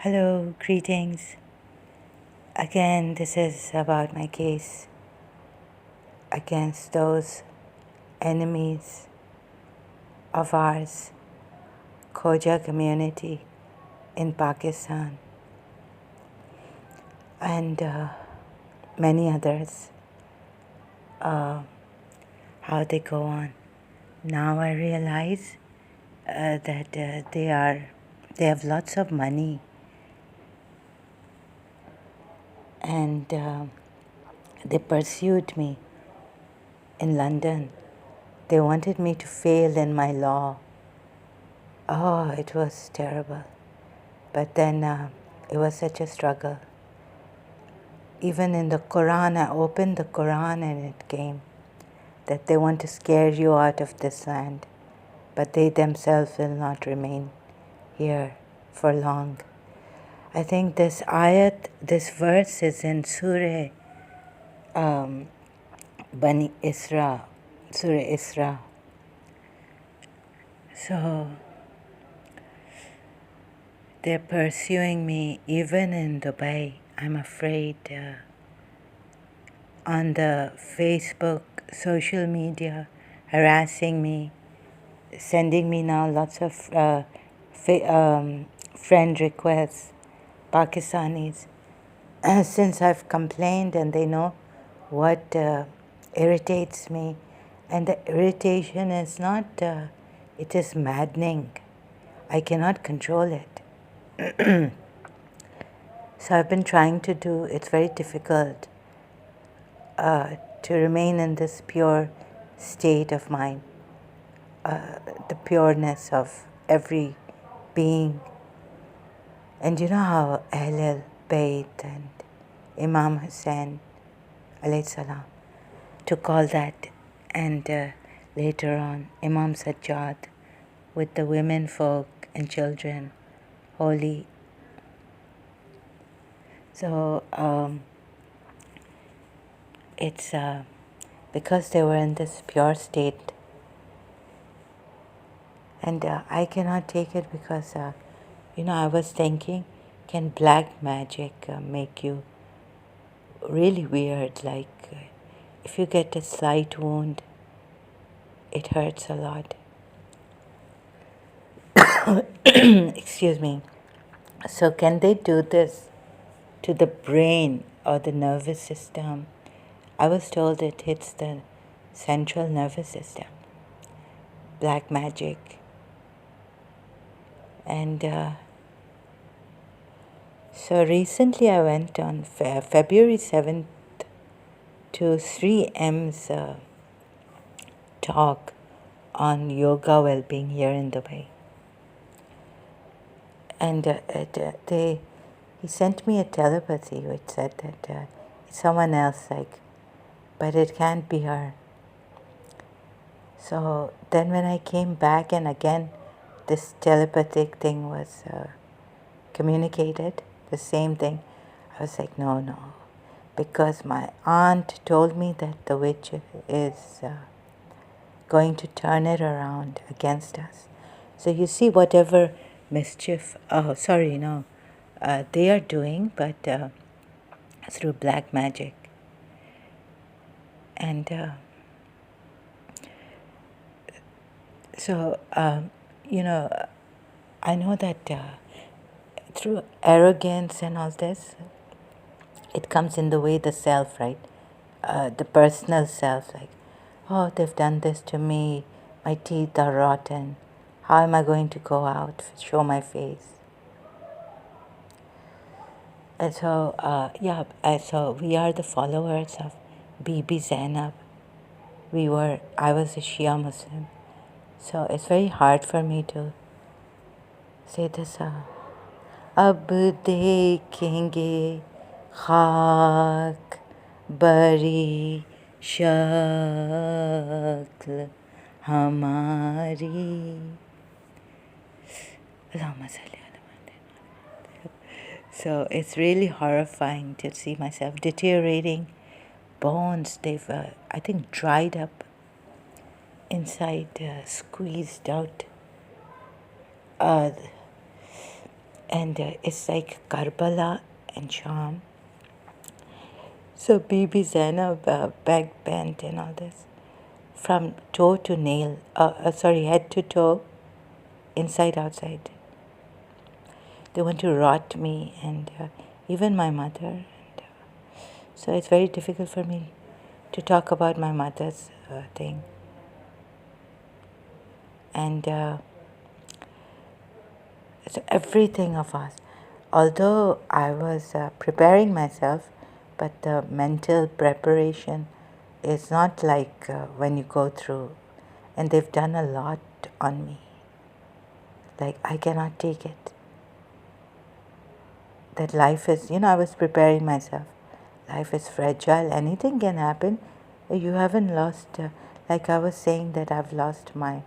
Hello, greetings. Again, this is about my case against those enemies of ours, Khoja community in Pakistan, and many others, how they go on. Now I realize that they have lots of money, and they pursued me in London. They wanted me to fail in my law. Oh, it was terrible. But then it was such a struggle. Even in the Quran, I opened the Quran and it came that they want to scare you out of this land, but they themselves will not remain here for long. I think this ayat, this verse is in Surah Bani Isra, Surah Isra. So they're pursuing me even in Dubai. I'm afraid on the Facebook, social media, harassing me, sending me now lots of friend requests, Pakistanis, since I've complained and they know what irritates me. And the irritation is not, it is maddening. I cannot control it. So I've been trying to do, it's very difficult to remain in this pure state of mind, the pureness of every being. And you know how Ahl Bayt and Imam Hussein alayhi salam took all that, and later on Imam Sajjad with the women folk and children, holy. So it's because they were in this pure state, and I cannot take it because I was thinking, can black magic make you really weird? Like if you get a slight wound, it hurts a lot. Excuse me. So can they do this to the brain or the nervous system? I was told it hits the central nervous system, black magic. And so recently I went on February 7th to 3M's talk on yoga well-being here in Dubai. And he sent me a telepathy which said that it's someone else, but it can't be her. So then when I came back and again this telepathic thing was communicated, the same thing, I was like, no, because my aunt told me that the witch is going to turn it around against us. So you see, whatever mischief, they are doing, but through black magic. And so, I know that through arrogance and all this, it comes in the way the self, right? The personal self, like, oh, they've done this to me, my teeth are rotten, how am I going to go out, show my face? And so, so we are the followers of Bibi Zainab. I was a Shia Muslim. So it's very hard for me to say this. अब देखेंगे खाक बरी शक्ल हमारी. So it's really horrifying to see myself deteriorating. Bones, they've, I think, dried up inside, squeezed out. And it's like Karbala and Sham. So Bibi Zainab, back bent and all this, from toe to nail, head to toe, inside, outside. They want to rot me and even my mother. And, so it's very difficult for me to talk about my mother's thing. And so everything of us. Although I was preparing myself, but the mental preparation is not like when you go through. And they've done a lot on me. Like, I cannot take it. That life is, I was preparing myself. Life is fragile. Anything can happen. You haven't lost, like I was saying, that I've lost my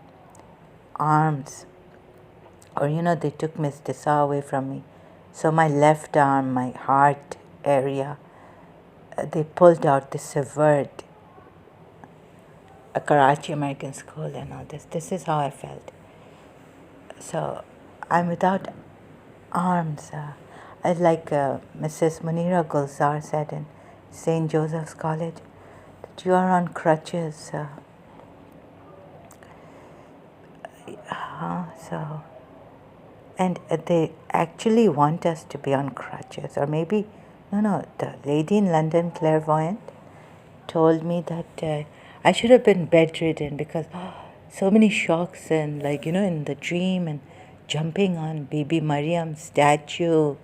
arms. Or, they took Miss Tissa away from me. So my left arm, my heart area, they pulled out, they severed a Karachi American school and all this. This is how I felt. So I'm without arms. Like Mrs. Munira Gulzar said in St. Joseph's College, that you are on crutches. So, and they actually want us to be on crutches, or maybe, no, the lady in London, clairvoyant, told me that I should have been bedridden because so many shocks and in the dream and jumping on Bibi Mariam's statue.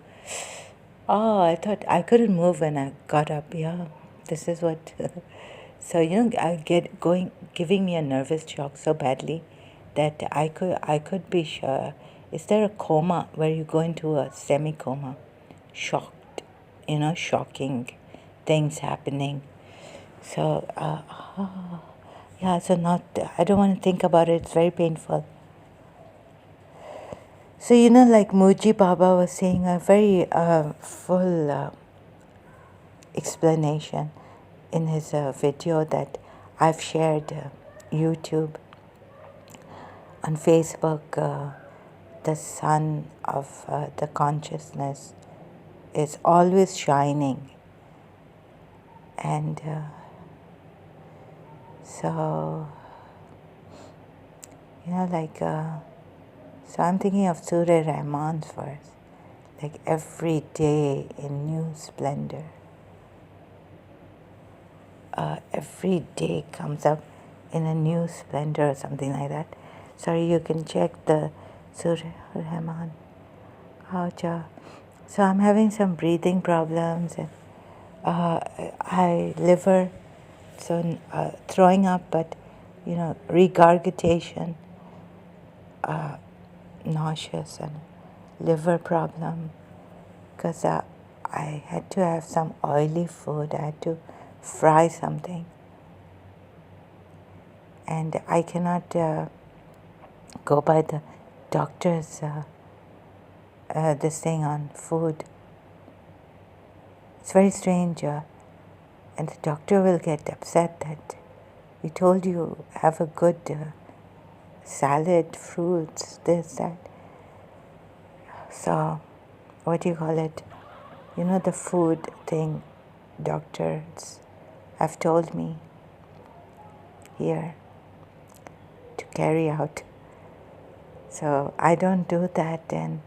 Oh, I thought I couldn't move when I got up. Yeah, this is what. So I get giving me a nervous shock so badly that I could be sure. Is there a coma where you go into a semi-coma, shocked, shocking things happening. So yeah, so I don't want to think about it. It's very painful. So like Muji Baba was saying, a very full explanation in his video that I've shared YouTube on Facebook. The sun of the consciousness is always shining, and so so I'm thinking of Surya Rahman's verse, like every day in new splendor. Every day comes up in a new splendor or something like that. Sorry, you can check the Surya Rahman. So I'm having some breathing problems and liver, so throwing up, but regurgitation, nauseous and liver problem because I had to have some oily food. I had to fry something, and I cannot go by the doctor's this thing on food. It's very strange, and the doctor will get upset that we told you have a good salad, fruits, this, that. So, what do you call it? The food thing, doctors have told me here to carry out. So I don't do that, and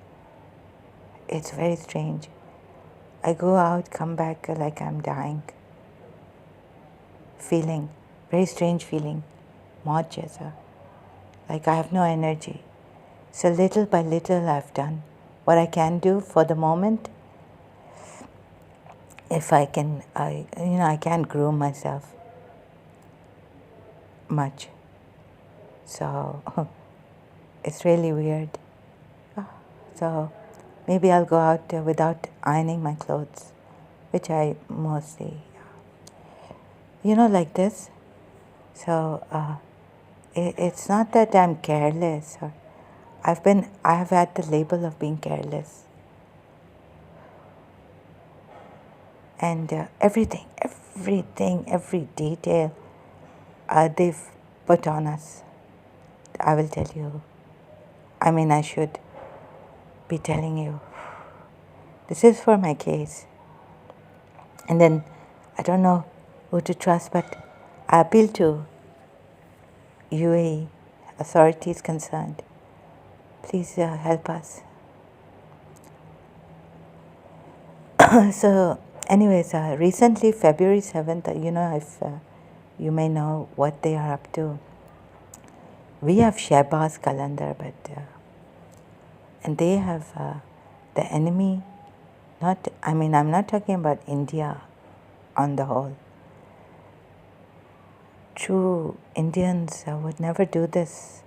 it's very strange. I go out, come back like I'm dying. Feeling, very strange feeling, like I have no energy. So little by little I've done what I can do for the moment. If I can, I can't groom myself much. So it's really weird. So maybe I'll go out without ironing my clothes, which I mostly, like this. So it's not that I'm careless, or I have had the label of being careless. And everything, every detail they've put on us. I will tell you. I mean, I should be telling you. This is for my case. And then I don't know who to trust, but I appeal to UAE authorities concerned. Please help us. So, anyways, recently, February 7th, if you may know what they are up to. We have Shehbaz calendar, but and they have the enemy. I'm not talking about India on the whole. True Indians would never do this,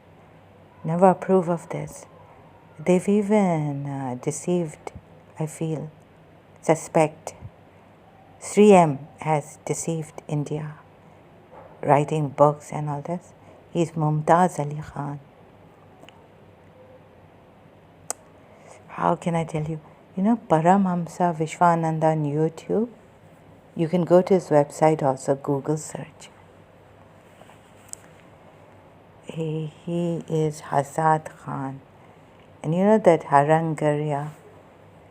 never approve of this. They've even deceived, I feel, suspect. 3M has deceived India, writing books and all this. He's Mumtaz Ali Khan. How can I tell you? You know Paramhamsa Vishwananda on YouTube? You can go to his website also, Google search. He is Hazad Khan. And you know that Harangarya,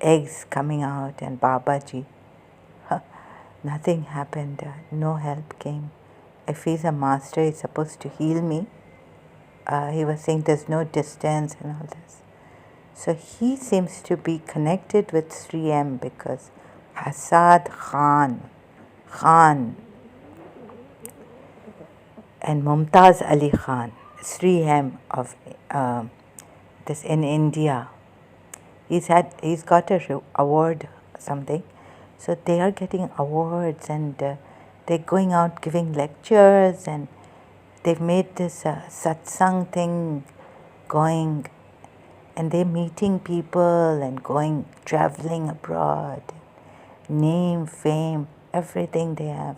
eggs coming out, and Babaji. Nothing happened, no help came. If he's a master, he's supposed to heal me. He was saying there's no distance and all this. So he seems to be connected with 3M because Hazad Khan and Mumtaz Ali Khan, 3M of this in India. He's got a award something, so they are getting awards and they're going out giving lectures and they've made this satsang thing going, and they're meeting people and going traveling abroad, name, fame, everything they have.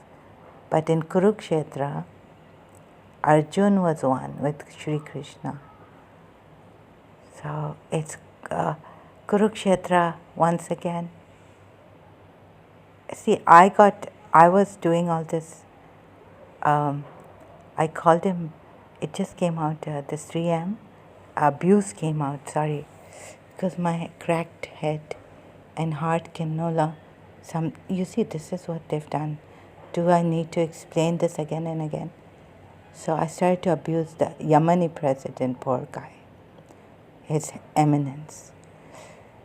But in Kurukshetra, Arjun was one with Shri Krishna. So it's Kurukshetra once again. See, I was doing all this. I called him, it just came out, the 3M, abuse came out, sorry, because my cracked head and heart can no longer, you see, this is what they've done. Do I need to explain this again and again? So I started to abuse the Yemeni president, poor guy, His Eminence.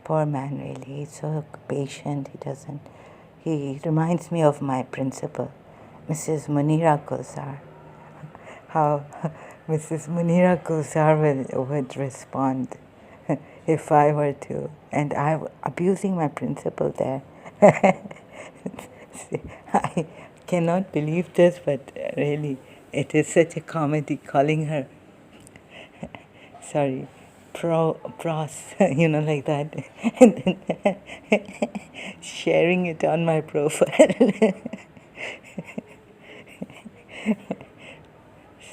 Poor man, really. He's so patient. He reminds me of my principal, Mrs. Munira Kulsar. How Mrs. Munira Kulsar would respond if I were to. And I'm abusing my principal there. See, I cannot believe this, but really, it is such a comedy calling her, sorry, pros, like that, and then sharing it on my profile.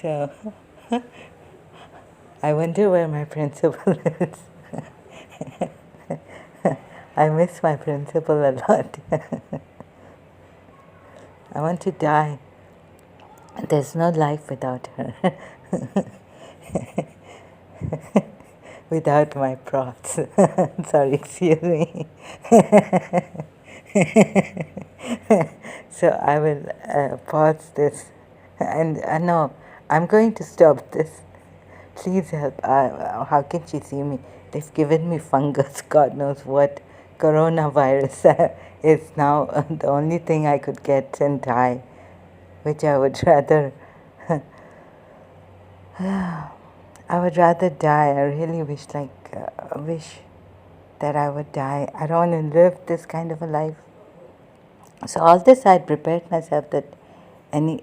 So, I wonder where my principal is. I miss my principal a lot. I want to die. There's no life without her. Without my props. Sorry, excuse me. So I will pause this. And no, I'm going to stop this. Please help. How can she see me? They've given me fungus, God knows what. Coronavirus is now the only thing I could get and die, which I would rather. I would rather die. I really wish that I would die. I don't want to live this kind of a life. So all this I'd prepared myself that the enemy,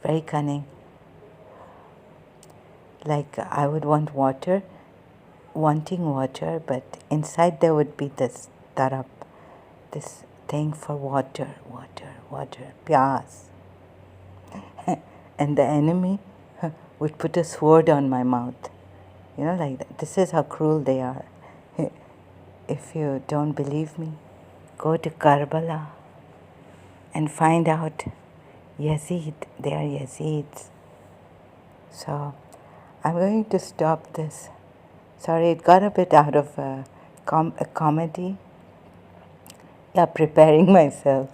very cunning. Like I would wanting water, but inside there would be this tarap, this thing for water, pyas. And the enemy would put a sword on my mouth. Like that. This is how cruel they are. If you don't believe me, go to Karbala and find out Yazid. They are Yazids. So I'm going to stop this. Sorry, it got a bit out of a comedy. Yeah, preparing myself.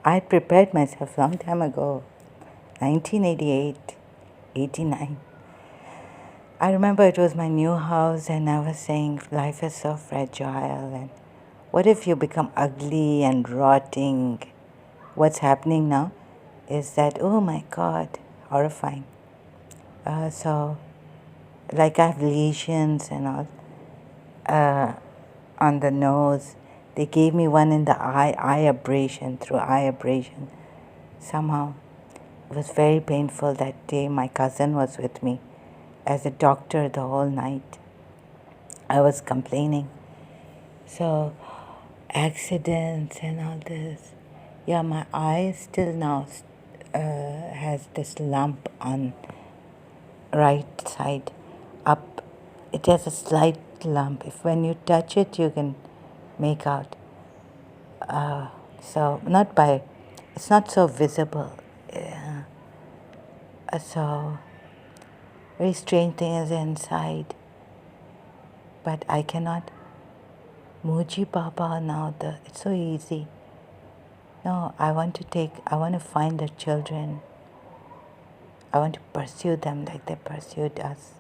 I prepared myself long time ago, 1988, 89. I remember it was my new house, and I was saying life is so fragile, and what if you become ugly and rotting? What's happening now is that, oh my God, horrifying. So, like I have lesions and all on the nose. They gave me one in the eye abrasion, through eye abrasion. Somehow, it was very painful that day. My cousin was with me as a doctor the whole night. I was complaining. So, accidents and all this. Yeah, my eye still now has this lump on right side up. It has a slight lump. If when you touch it, you can make out. So not by, it's not so visible. So very strange thing is inside. But I cannot. Muji Baba now, it's so easy. No, I want to find the children. I want to pursue them like they pursued us.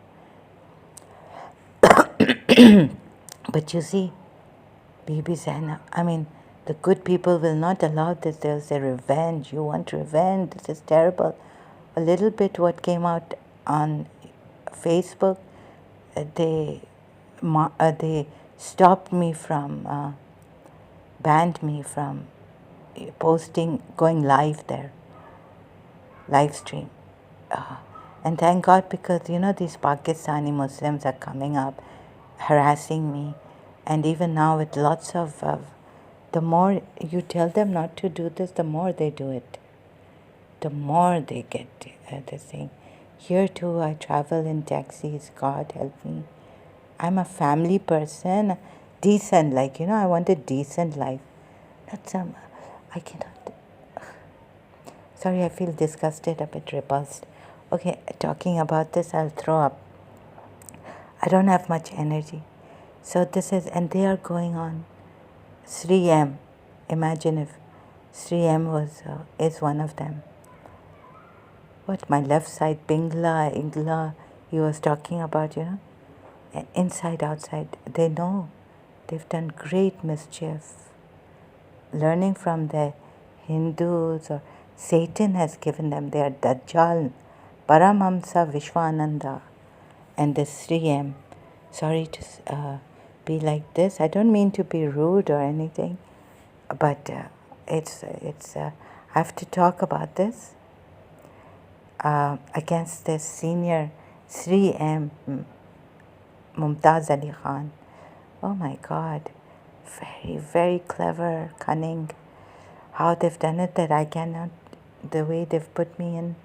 But you see, Bibi Zainab, the good people will not allow this. They'll say revenge. You want revenge? This is terrible. A little bit what came out on Facebook, they stopped me from, banned me from posting, going live there, live stream. And thank God, because these Pakistani Muslims are coming up, harassing me, and even now with lots of, the more you tell them not to do this, the more they do it. The more they get this thing. Here too, I travel in taxis. God help me. I'm a family person, decent, I want a decent life. Not some, I cannot. Sorry, I feel disgusted, a bit repulsed. Okay, talking about this, I'll throw up. I don't have much energy. So this is, and they are going on. Sri M. Imagine if Sri M is one of them. What, my left side, Pingla, Ingla, he was talking about, inside, outside. They know. They've done great mischief. Learning from the Hindus, or Satan has given them their Dajjal, Paramhamsa Vishwananda, and the Sri M. Sorry to be like this. I don't mean to be rude or anything, but it's I have to talk about this against this senior Sri M. Mumtaz Ali Khan. Oh my God, very, very clever, cunning. How they've done it, that I cannot, the way they've put me in,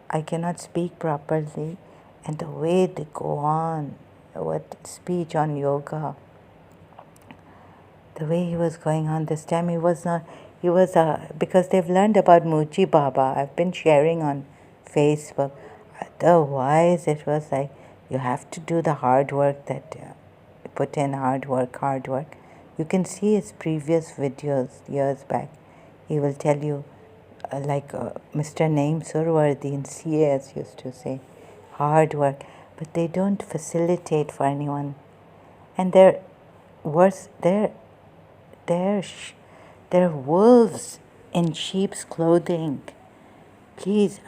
I cannot speak properly, and the way they go on, what speech on yoga, the way he was going on this time, he was because they've learned about Muji Baba. I've been sharing on Facebook. Otherwise, it was like, you have to do the hard work that, put in hard work. You can see his previous videos years back. He will tell you, Mr. Naeem Surwardi in CAS used to say, hard work. But they don't facilitate for anyone. And they're worse, they're wolves in sheep's clothing. Please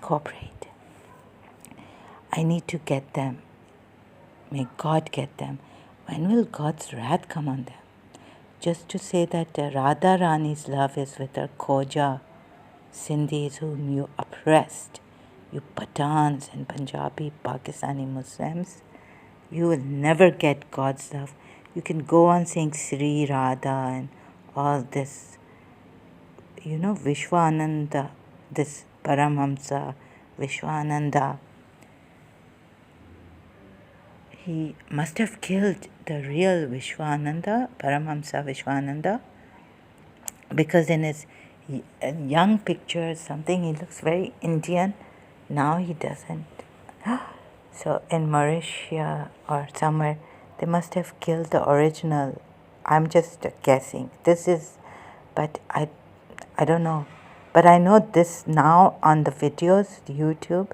cooperate. I need to get them. May God get them. When will God's wrath come on them? Just to say that Radha Rani's love is with her Khoja, Sindhis whom you oppressed, you Pathans and Punjabi, Pakistani Muslims, you will never get God's love. You can go on saying Sri Radha and all this, Vishwananda, this Paramhamsa, Vishwananda. He must have killed the real Vishwananda, Paramhamsa Vishwananda, because in his young pictures, he looks very Indian. Now he doesn't. So in Mauritius or somewhere, they must have killed the original. I'm just guessing. But I don't know. But I know this now on the videos, YouTube,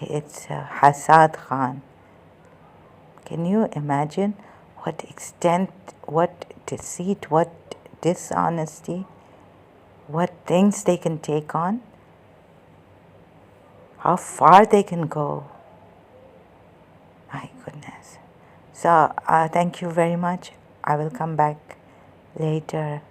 it's Hassad Khan. Can you imagine what extent, what deceit, what dishonesty, what things they can take on, how far they can go? My goodness. So thank you very much. I will come back later